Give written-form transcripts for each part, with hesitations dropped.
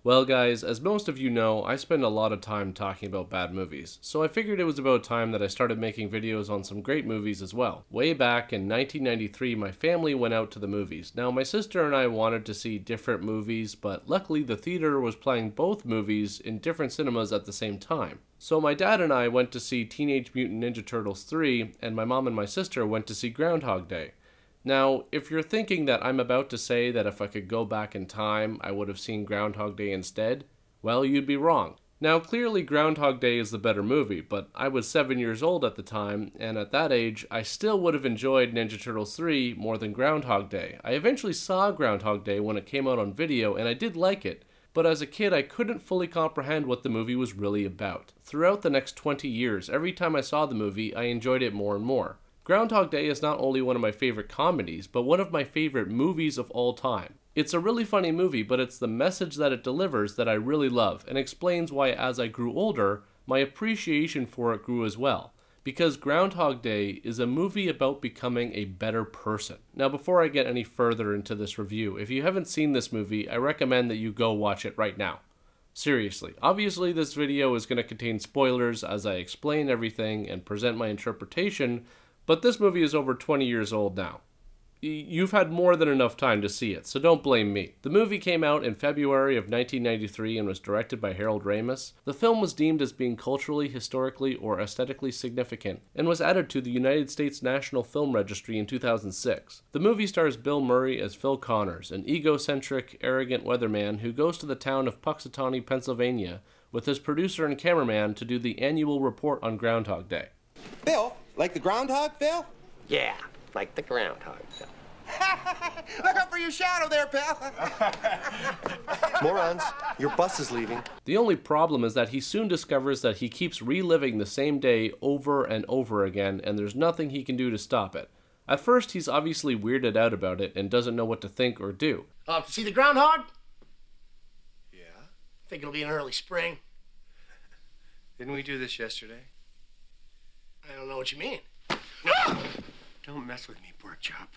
Well guys, as most of you know, I spend a lot of time talking about bad movies, so I figured it was about time that I started making videos on some great movies as well. Way back in 1993, my family went out to the movies. Now my sister and I wanted to see different movies, but luckily the theater was playing both movies in different cinemas at the same time. So my dad and I went to see Teenage Mutant Ninja Turtles 3, and my mom and my sister went to see Groundhog Day. Now, if you're thinking that I'm about to say that if I could go back in time, I would have seen Groundhog Day instead, well, you'd be wrong. Now, clearly Groundhog Day is the better movie, but I was 7 years old at the time, and at that age, I still would have enjoyed Ninja Turtles 3 more than Groundhog Day. I eventually saw Groundhog Day when it came out on video, and I did like it, but as a kid, I couldn't fully comprehend what the movie was really about. Throughout the next 20 years, every time I saw the movie, I enjoyed it more and more. Groundhog Day is not only one of my favorite comedies, but one of my favorite movies of all time. It's a really funny movie, but it's the message that it delivers that I really love, and explains why as I grew older, my appreciation for it grew as well. Because Groundhog Day is a movie about becoming a better person. Now before I get any further into this review, if you haven't seen this movie, I recommend that you go watch it right now. Seriously, obviously this video is going to contain spoilers as I explain everything and present my interpretation, but this movie is over 20 years old now. You've had more than enough time to see it, so don't blame me. The movie came out in February of 1993 and was directed by Harold Ramis. The film was deemed as being culturally, historically, or aesthetically significant, and was added to the United States National Film Registry in 2006. The movie stars Bill Murray as Phil Connors, an egocentric, arrogant weatherman who goes to the town of Puxatawney, Pennsylvania, with his producer and cameraman to do the annual report on Groundhog Day. Bill, like the groundhog, Phil? Yeah, like the groundhog. Look out for your shadow there, pal. Morons, your bus is leaving. The only problem is that he soon discovers that he keeps reliving the same day over and over again, and there's nothing he can do to stop it. At first, he's obviously weirded out about it and doesn't know what to think or do. See the groundhog? Yeah? Think it'll be in early spring. Didn't we do this yesterday? I don't know what you mean. Don't mess with me, pork chop.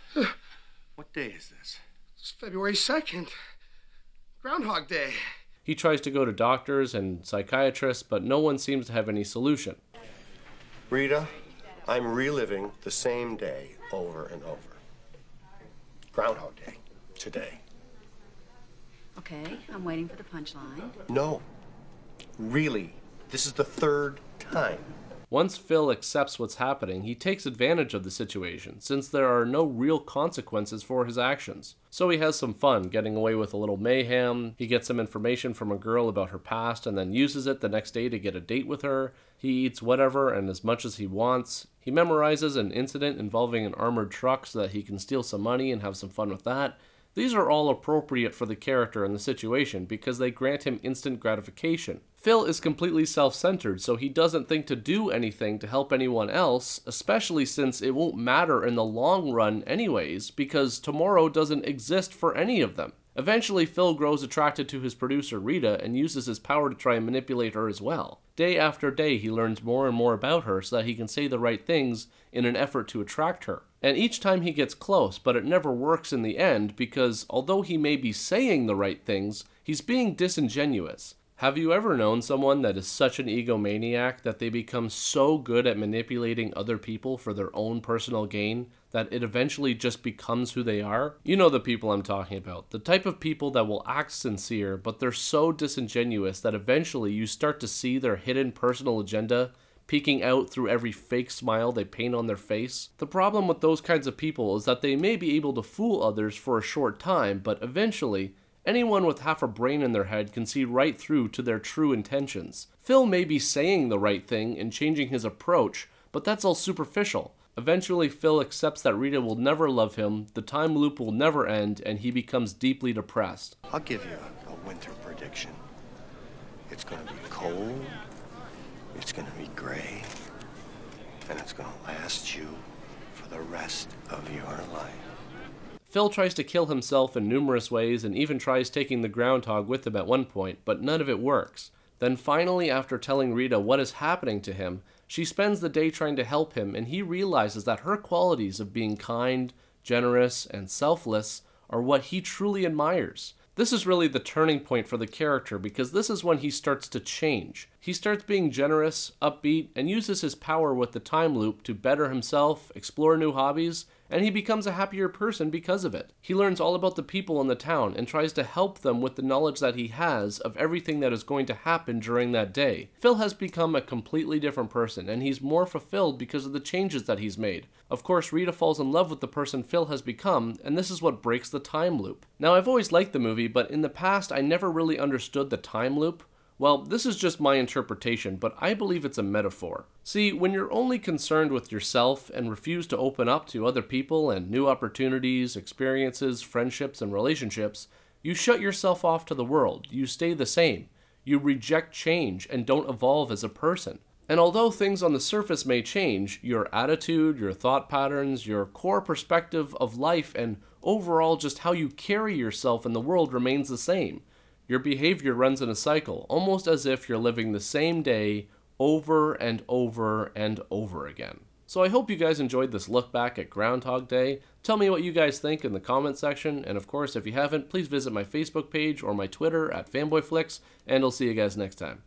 What day is this? It's February 2nd. Groundhog Day. He tries to go to doctors and psychiatrists, but no one seems to have any solution. Rita, I'm reliving the same day over and over. Groundhog Day. Today. Okay, I'm waiting for the punchline. No. Really. This is the third time. Once Phil accepts what's happening, he takes advantage of the situation, since there are no real consequences for his actions. So he has some fun, getting away with a little mayhem. He gets some information from a girl about her past and then uses it the next day to get a date with her. He eats whatever and as much as he wants. He memorizes an incident involving an armored truck so that he can steal some money and have some fun with that. These are all appropriate for the character and the situation because they grant him instant gratification. Phil is completely self-centered, so he doesn't think to do anything to help anyone else, especially since it won't matter in the long run anyways, because tomorrow doesn't exist for any of them. Eventually, Phil grows attracted to his producer Rita and uses his power to try and manipulate her as well. Day after day, he learns more and more about her so that he can say the right things in an effort to attract her. And each time he gets close, but it never works in the end because although he may be saying the right things, he's being disingenuous. Have you ever known someone that is such an egomaniac that they become so good at manipulating other people for their own personal gain that it eventually just becomes who they are? You know the people I'm talking about. The type of people that will act sincere, but they're so disingenuous that eventually you start to see their hidden personal agenda peeking out through every fake smile they paint on their face. The problem with those kinds of people is that they may be able to fool others for a short time, but eventually, anyone with half a brain in their head can see right through to their true intentions. Phil may be saying the right thing and changing his approach, but that's all superficial. Eventually, Phil accepts that Rita will never love him, the time loop will never end, and he becomes deeply depressed. I'll give you a winter prediction. It's gonna be cold, it's gonna be gray, and it's gonna last you for the rest of your life. Phil tries to kill himself in numerous ways and even tries taking the groundhog with him at one point, but none of it works. Then finally, after telling Rita what is happening to him, she spends the day trying to help him, and he realizes that her qualities of being kind, generous, and selfless are what he truly admires. This is really the turning point for the character because this is when he starts to change. He starts being generous, upbeat, and uses his power with the time loop to better himself, explore new hobbies, and he becomes a happier person because of it. He learns all about the people in the town and tries to help them with the knowledge that he has of everything that is going to happen during that day. Phil has become a completely different person, and he's more fulfilled because of the changes that he's made. Of course, Rita falls in love with the person Phil has become, and this is what breaks the time loop. Now, I've always liked the movie, but in the past I never really understood the time loop. Well, this is just my interpretation, but I believe it's a metaphor. See, when you're only concerned with yourself and refuse to open up to other people and new opportunities, experiences, friendships, and relationships, you shut yourself off to the world. You stay the same. You reject change and don't evolve as a person. And although things on the surface may change, your attitude, your thought patterns, your core perspective of life, and overall just how you carry yourself in the world remains the same. Your behavior runs in a cycle, almost as if you're living the same day over and over and over again. So I hope you guys enjoyed this look back at Groundhog Day. Tell me what you guys think in the comment section, and of course, if you haven't, please visit my Facebook page or my Twitter at FanboyFlix, and I'll see you guys next time.